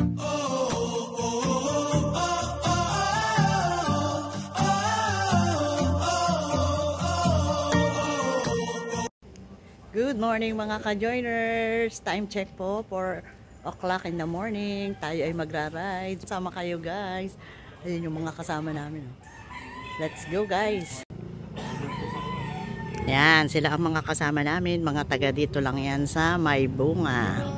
Good morning mga ka-joiners. Time check po, 4 o'clock in the morning. Tayo ay magra-ride. Sama kayo guys. Ayun yung mga kasama namin. Let's go guys. Yan, sila ang mga kasama namin. Mga taga dito lang yan sa May Bunga.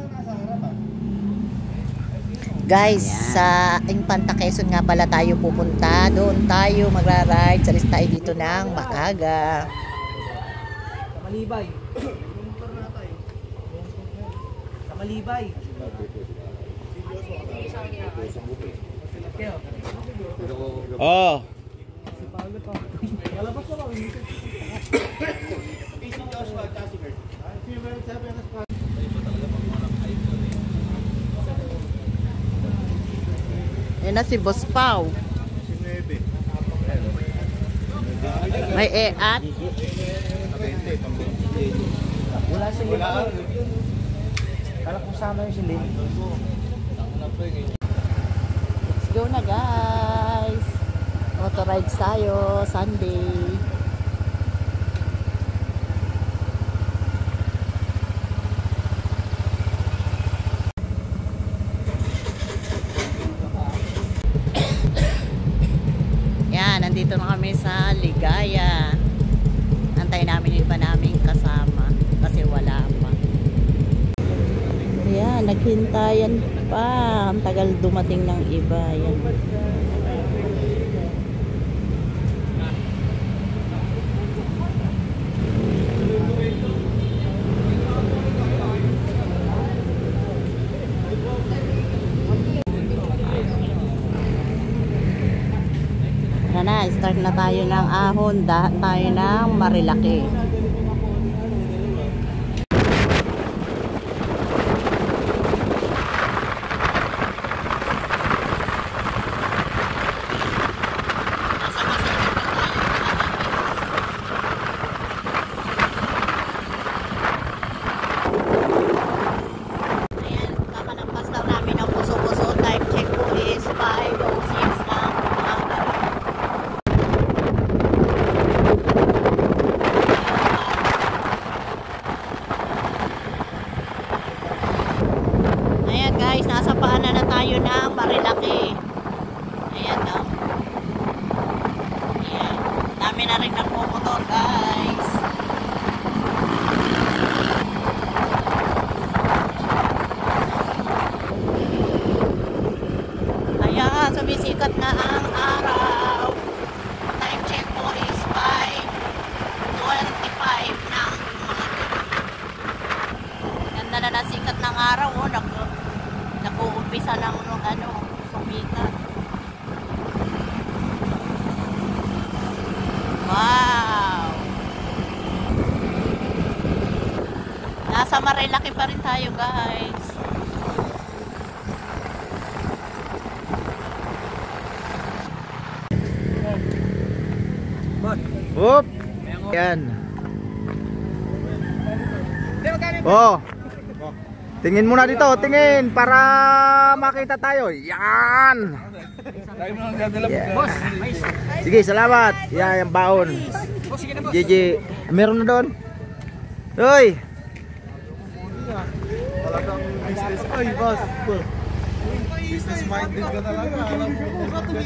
Guys, yan. Sa Infanta Quezon nga pala tayo pupunta. Doon tayo magra-ride. Salis tayo dito ng Makaga. Malibay. Malibay. Oh. Yan na si Boss Pau. May e-at. Wala si Lin. Kala kung sama yung si Lin. Let's go na guys. Auto rides tayo Sunday. Yan, nandito na kami sa Ligaya. Antay namin yung iba naming kasama kasi wala pa. Ayan, naghintayan pa. Ang tagal dumating ng iba. Ayan. Ayan na, start na tayo ng ahon. Tayo ng Marilaki. Guys, nasa paanan na tayo ng Marilaki. Ayan o. Ayan. Dami na rin nagpumotor guys. Ayan, sumisikat na ang araw. Time check po is 5:25 ng umaga. Ganda na nasikat ng araw o. Nag-uumpisa lang nung sumikat. Wow! Nasa Marilaki pa rin tayo guys. Whoop! Yan. Oh! Tingin muna dito, tingin para makita tayo. Yan. Yeah. Sige, salamat. Yan, yung baon. Gigi, meron na doon. Hoy. Talagang business. Ay, boss. Business minded ka talaga.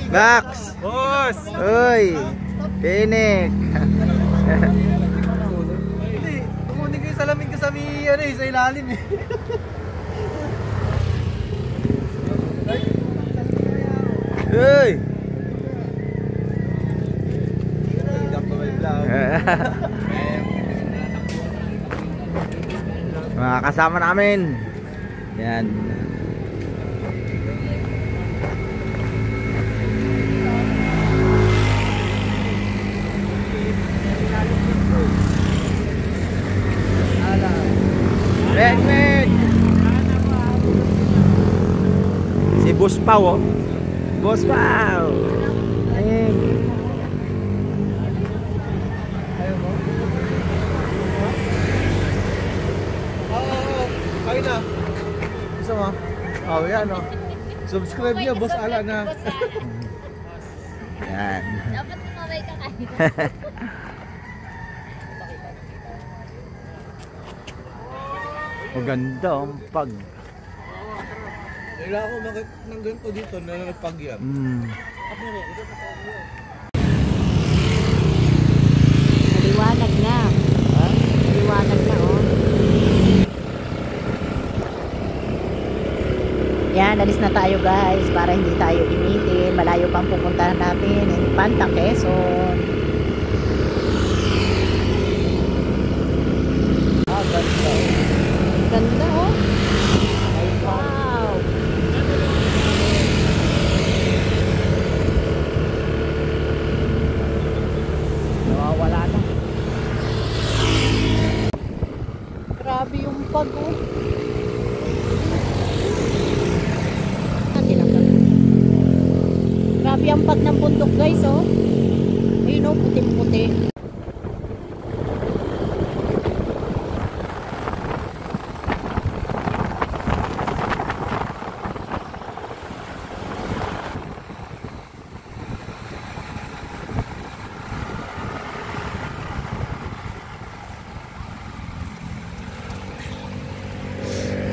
Max. Boss. Hoy. Pinik. Hindi, tumunin ko yung salamin ko sa ilalim eh. Hey! Mga kasama namin. Yan. Red. Si Boss Pau, oh. Boss Pau. Kain na. Gusto mo? Oh, yan oh. Subscribe niya, Boss Ala na. Yan. Dapat kumaway ka kayo. Maganda ang pag. Kailangan ko makit ng ganito dito na nagpagyam. Maliwanag na. Maliwanag na, oh. Yan, alis na tayo guys para hindi tayo initin. Malayo pang pupuntahan natin in Panta, Quezon. Ganda. Ganda, oh. Wow. Nawawala na. Grabe yung pag, oh. Grabe ang pag ng bundok guys, oh. Ayun, oh, puting-puti.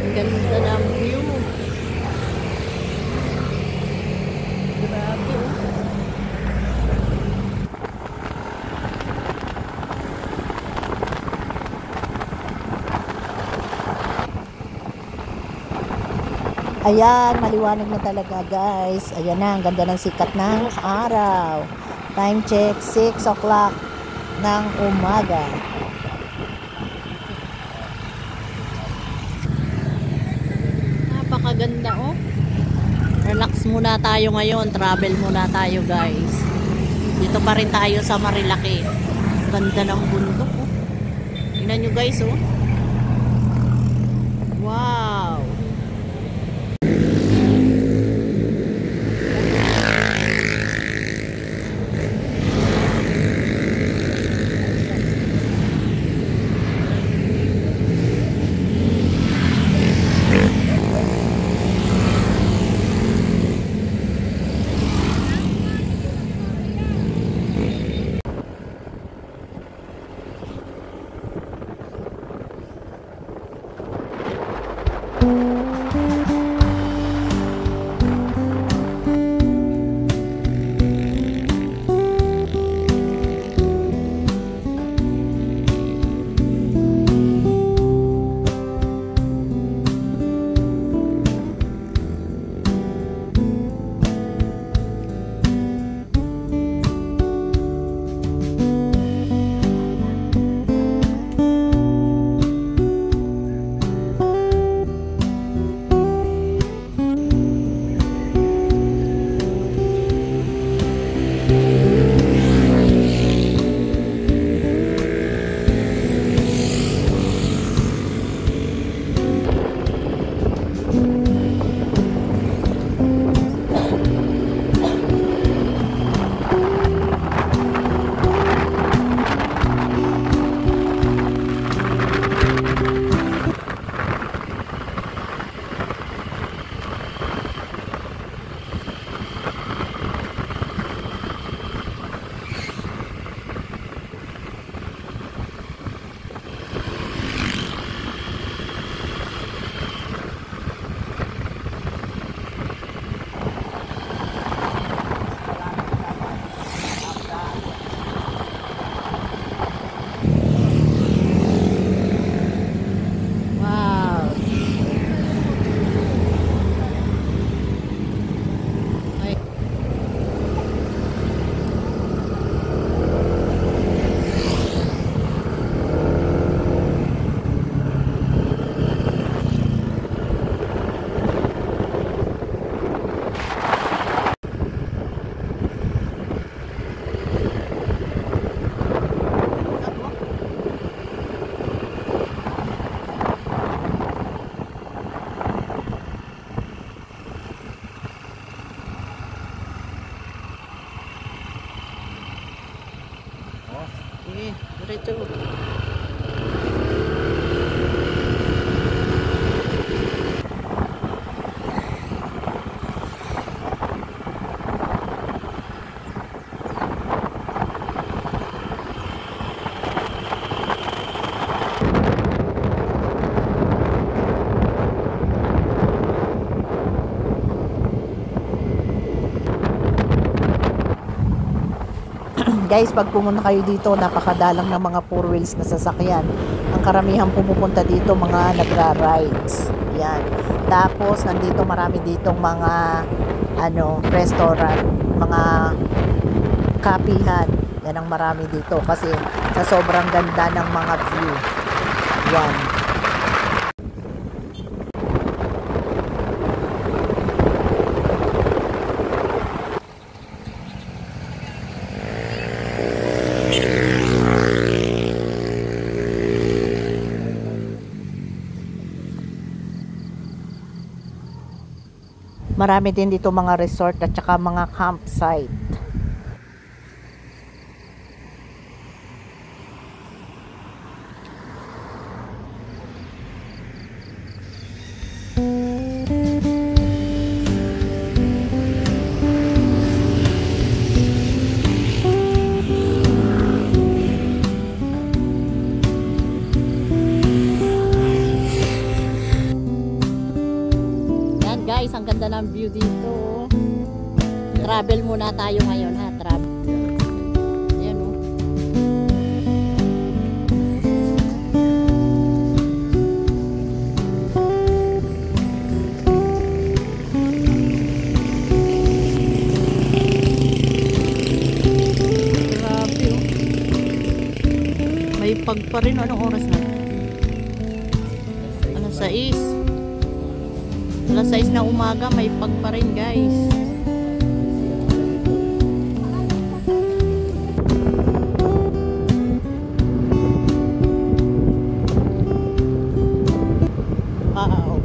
Ang ganda ng view. Grabe, oh. Ayan, maliwanag na talaga guys. Ayan na, ang ganda ng sikat ng araw. Time check, 6 o'clock ng umaga. Napakaganda, oh. Relax muna tayo ngayon. Travel muna tayo guys. Dito pa rin tayo sa Marilaki. Ganda ng bundok, oh. Tingnan nyo guys, oh. Wow. Sige, diretso. guys, pag pumunta kayo dito, napakadalang ng mga four wheels na sasakyan. Ang karamihan pumupunta dito, mga nagra-rides. Yan. Tapos, nandito marami ditong mga restaurant, mga kapihan. Yan ang marami dito kasi sa sobrang ganda ng mga view. Yan. Marami din dito mga resort at saka mga campsite. Guys, ang ganda ng view dito. Travel muna tayo ngayon ha, travel. Ayan o. Grabe o. May pag pa rin. Anong oras na? Alas 6. Alas 6 na umaga, may pag pa rin guys. Wow.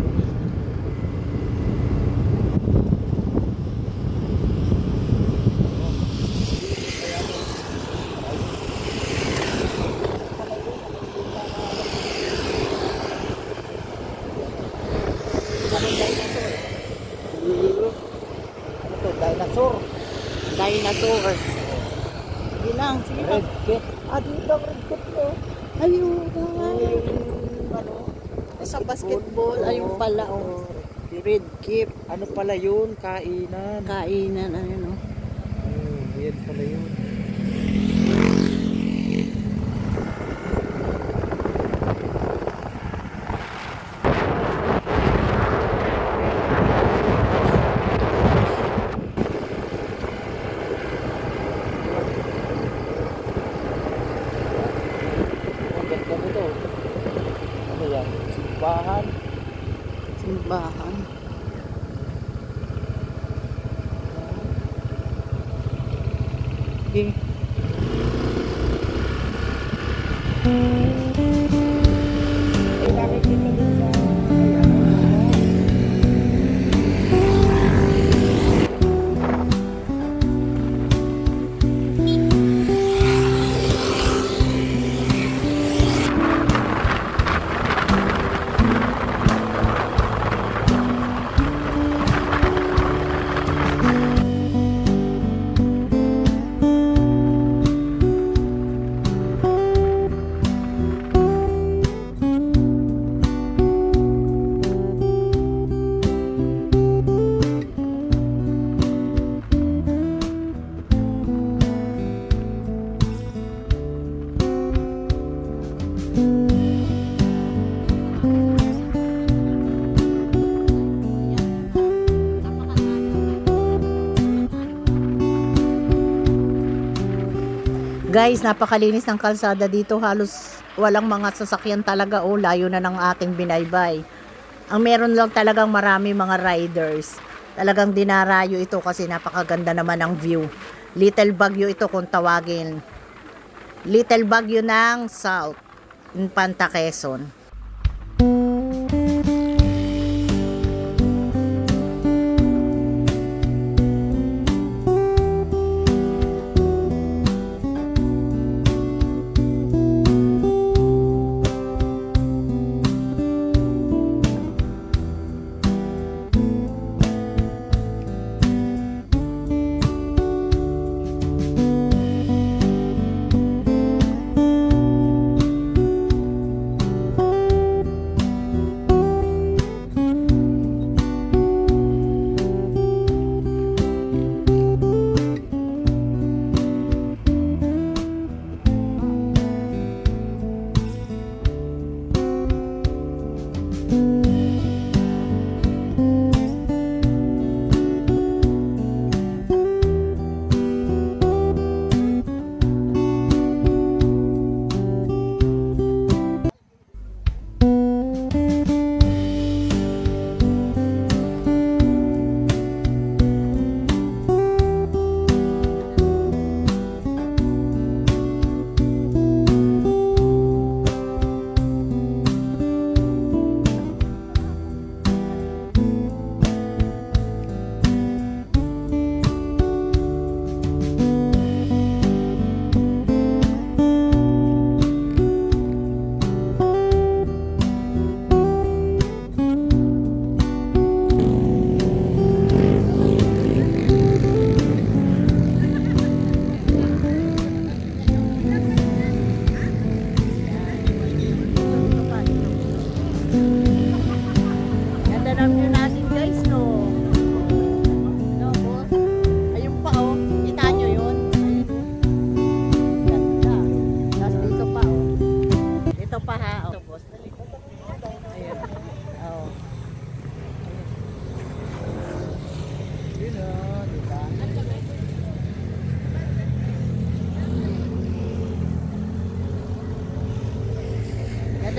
Dinosaur. Dinosaur. Sige lang, sige lang. Red kit. Dito, red kit ko. Ayun. Sa basketball, ayun pala. Oh. Red kit. Ano pala yun? Kainan. Kainan, ayun o. Yan pala yun. Simbahan. Simbahan. Okay. Guys, napakalinis ng kalsada dito. Halos walang mga sasakyan talaga. Oh, layo na ng ating binaybay. Ang meron lang talagang marami mga riders. Talagang dinarayo ito kasi napakaganda naman ang view. Little Baguio ito kung tawagin. Little Baguio ng South, Infanta, Quezon.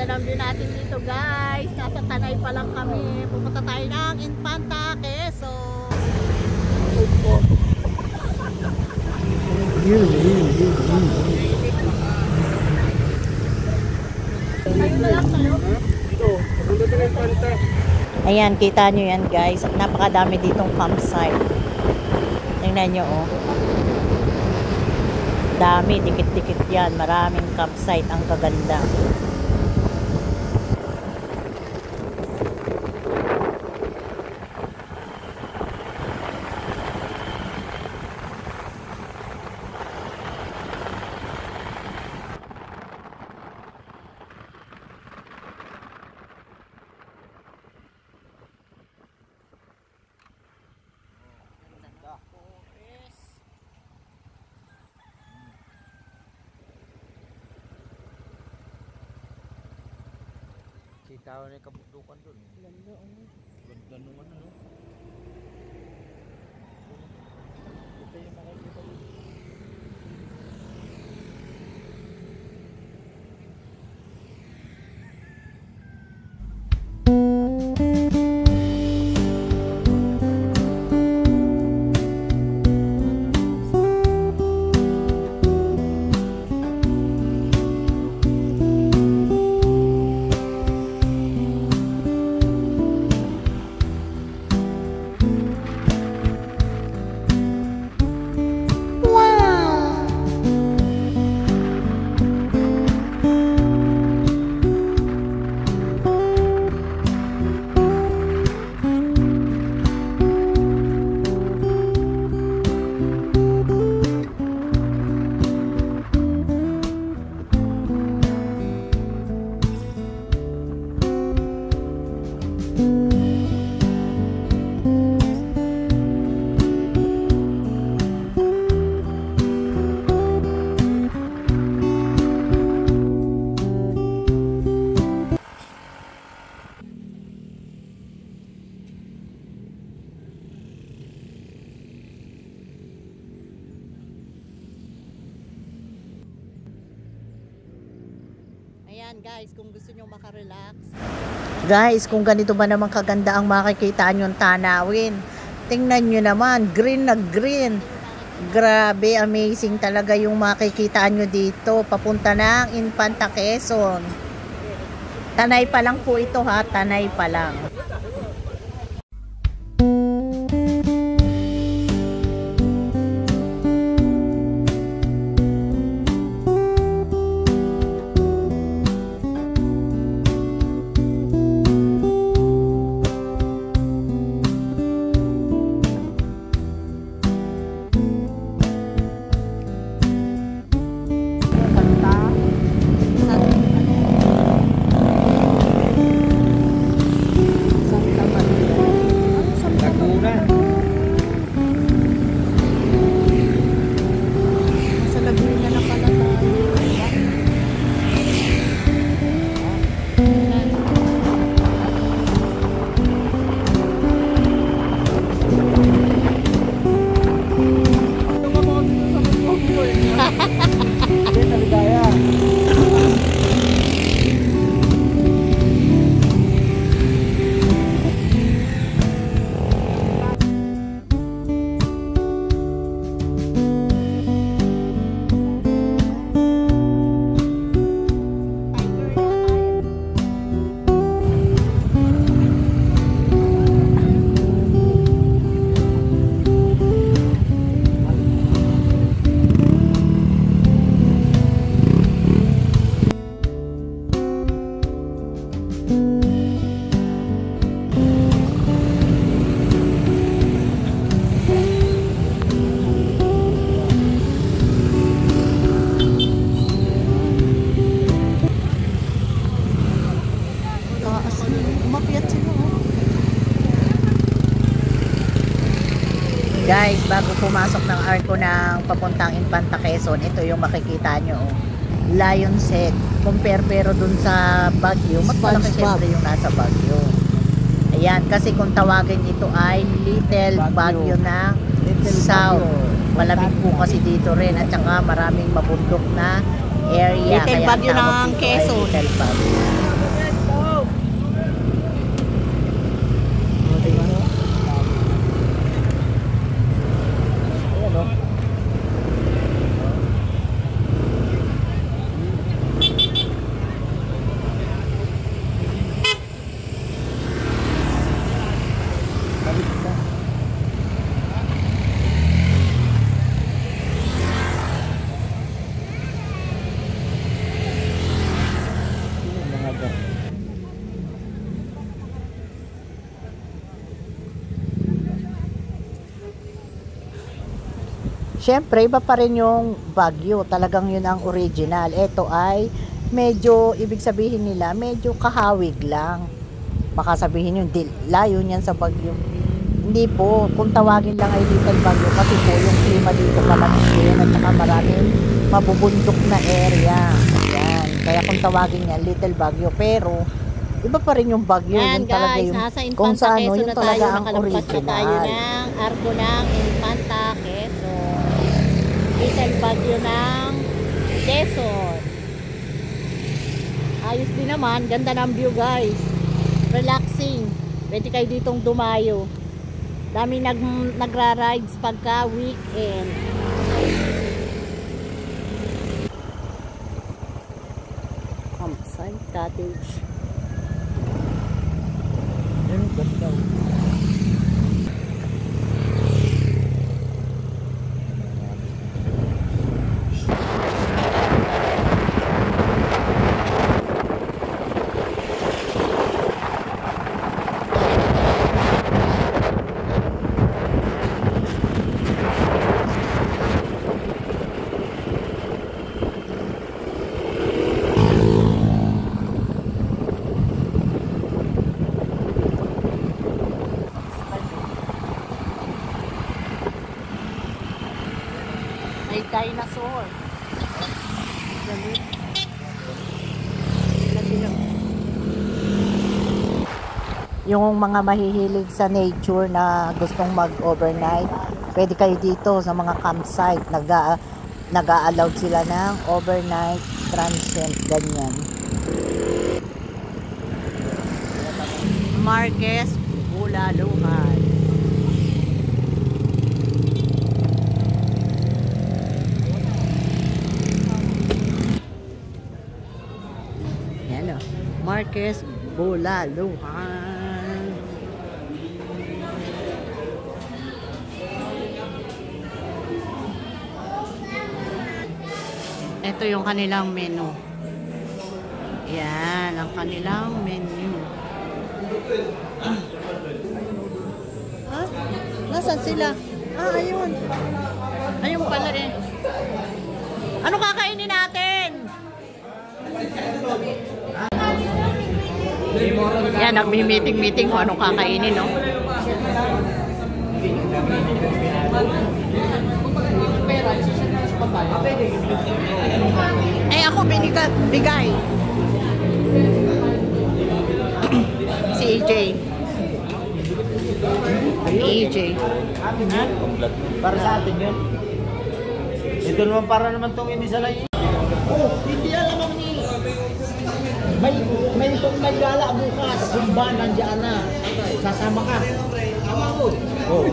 ganda ng view natin dito guys. Nasa Tanay pa lang kami. Pupunta tayo ng Infanta, Quezon. Ayan, kita nyo yan guys. Napakadami ditong campsite. Tingnan nyo oh. Dami, dikit-dikit yan. Maraming campsite. Ang kaganda. Kita ko na yung kabukdukan doon. Ganda, ganda naman, ano? Ito yung makikita doon. Ayan guys, kung gusto nyo makarelax. Guys, kung ganito ba naman kaganda ang makikita nyong tanawin. Tingnan nyo naman, green na green. Grabe, amazing talaga yung makikita nyo dito. Papunta ng Infanta, Quezon. Tanay pa lang po ito ha, Tanay pa lang. Guys, bago pumasok ng arko ng papuntang Infanta, Quezon, ito yung makikita nyo. Lion's Head. Compare pero dun sa Baguio, mas malaki syempre yung nasa Baguio. Ayan, kasi kung tawagin ito ay Little Baguio na South. Malamig po kasi dito rin at saka maraming mabundok na area. Little Kaya Baguio ang tawag ng dito ay Quezon. Little Baguio. Siyempre, iba pa rin yung Baguio. Talagang yun ang original. Ito ay medyo, ibig sabihin nila, medyo kahawig lang. Baka sabihin yun, layo niyan sa Baguio. Hindi po, kung tawagin lang ay Little Baguio kasi po yung klima dito malamig din at saka maraming mabubundok na area. Yan. Kaya kung tawagin niya Little Baguio, pero iba pa rin yung Baguio. Yan yun talaga guys, yung, nasa kung Infanta sa ano, Quezon yun na talaga tayo. ang Nakalampas na tayo original. ng arko ng Infanta Quezon. Little Baguio ng Quezon. Ayos din naman. Ganda ng view guys. Relaxing. Pwede kayo ditong dumayo. Daming nagra-rides pagka weekend. Campsite cottage. May dinosaur. Yung mga mahihilig sa nature na gustong mag-overnight, pwede kayo dito sa mga campsite. Nag-a-allowed sila ng overnight transient, ganyan. Marquez Bulaluhan. Yan o. Marquez Bulaluhan. Ito yung kanilang menu. Yan, ang kanilang menu. Ah, nasaan sila? Ah, ayun. Ayun pala eh. Ano kakainin natin? Yan, nagmi-meeting kung anong kakainin, no? Eh, ako bigay. Si EJ. EJ. Para sa atin yun. Ito naman para naman itong inisalay. Oh, hindi alam ang ni. May itong may gala bukas. Simba, nandiyan na. Sasama ka. Tama ko. Oh.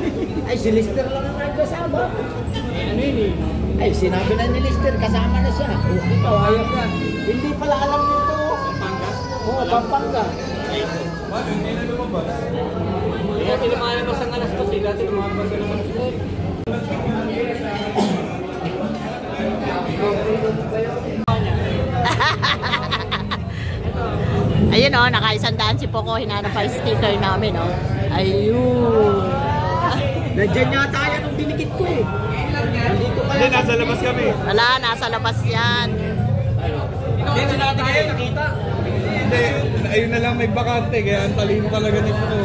Ay, si Lister lang ang nagkasama. Ano yun eh? Ay, sinabi na ni Lister, kasama na siya. Oh, ikaw, ayaw ka. Hindi pala alam nito. Pampanga? Oo, Pampanga. Paano, hindi na lumabas? Kasi lumalabas ang alas kasi, dati lumabas ang alas kasi. Ayun o, naka-100 si Poco, hinanap pa yung sticker namin o. Ayun. Nandiyan yata yan nung dinikit ko eh. Nandito pala. Hindi, nasa labas kami. Wala, nasa labas yan. Dito na tayo, nakita. Hindi, ayun na lang may bakante, kaya ang talino talaga nito ko.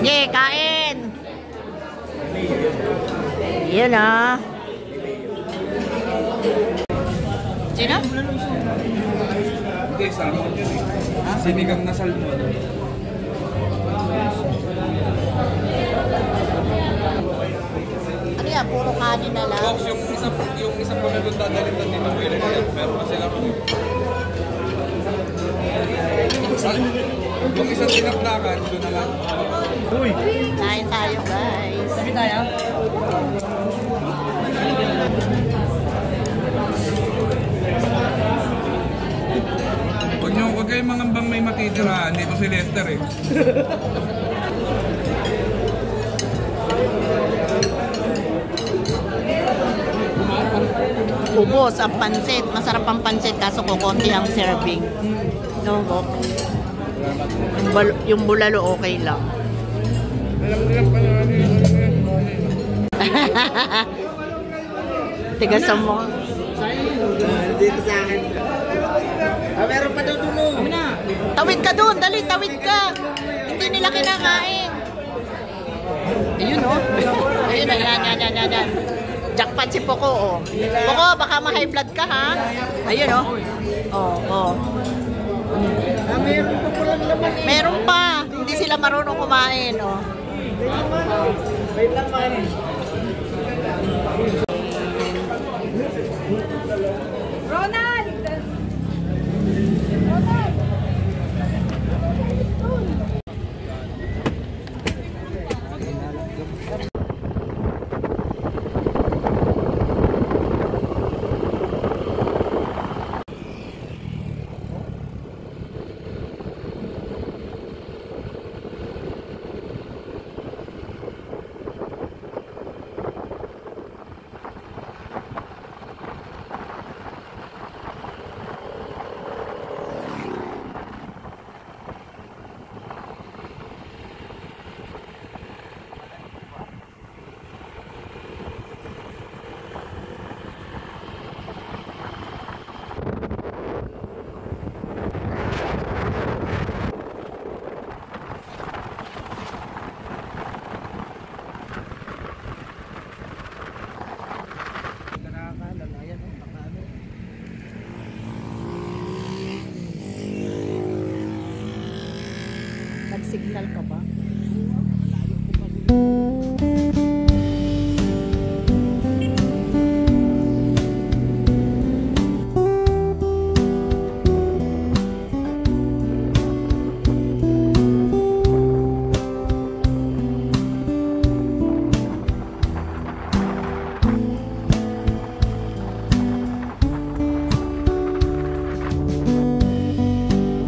Yeah, kain! Yun ah. Sino? Hindi, salmon yun eh. Sinigang na salmon. Ano yan? Puro kanin na lang. Box, yung isa po na doon dadalhin na dito pwede na yan. Pero kasi lang yung isang tinapdakan, doon na lang. Uy! Kain tayo guys. Sabi tayo? Huwag kayong mangambang may matitirahan. Dito si Lester eh. ubos ang pansit. Masarap ang pansit kaso kukunti ang serving. No, Bok? Yung bulalo okay lang. Tigasan mo. Dito sa akin. Meron pa daw dulo. Tawid ka doon, dali, tawid ka. Hindi nila kinakain. Ayun, oh. Ayun, yan. Jackpot si Poco, oh. Poco, baka ma-high blood ka, ha? Ayun, oh. Oh. Meron pa palang laman eh. Meron pa. Hindi sila marunong kumain, oh. May laman. Nag-signal ka ba?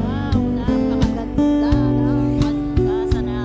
Wow, napakaganda ng pagkasa na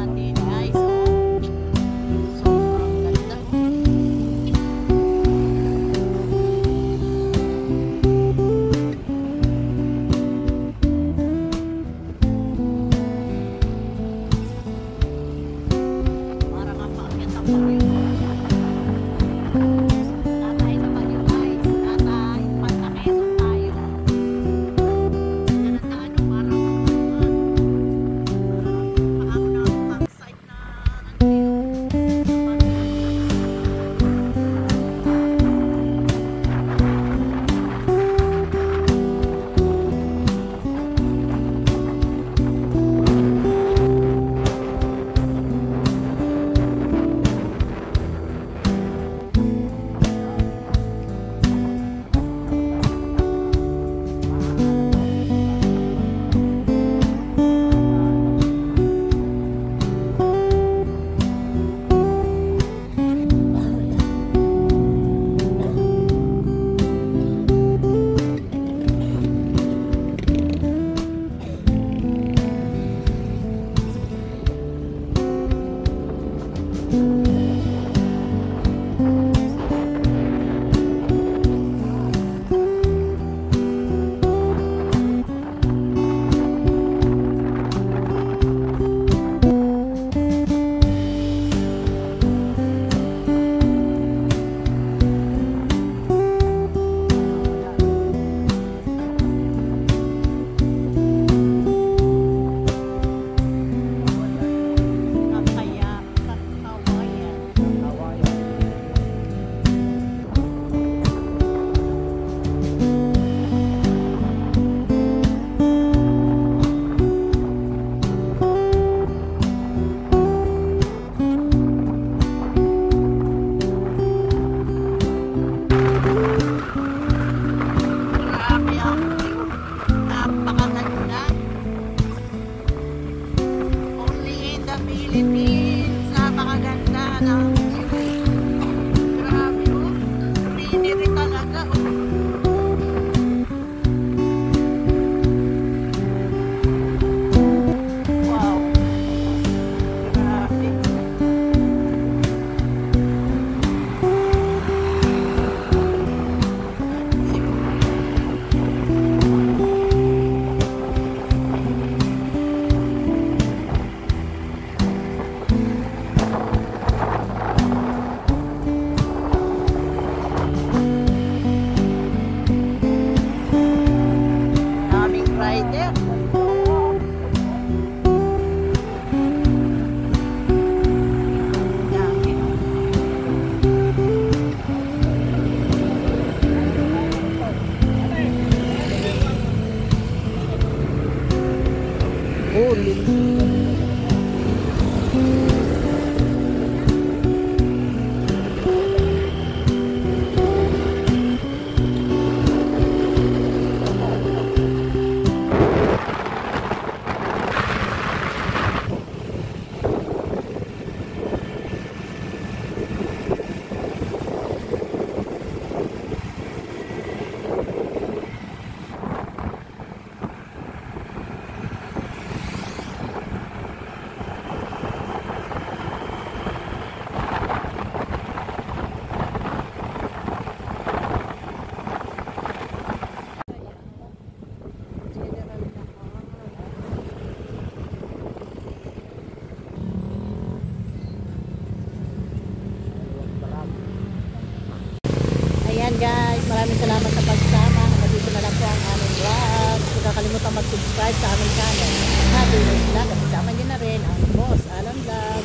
Ayan guys, maraming salamat sa pagsama. Hanggang dito na lang po ang aming vlog. Huwag kakalimutan mag-subscribe sa aming channel. Happy News Vlog. At kasama niyo na rin ang Boss Alan Vlog.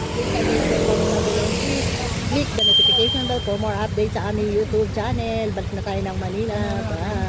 Click the notification bell for more updates sa aming YouTube channel. Balik na tayo ng Manila. Bye!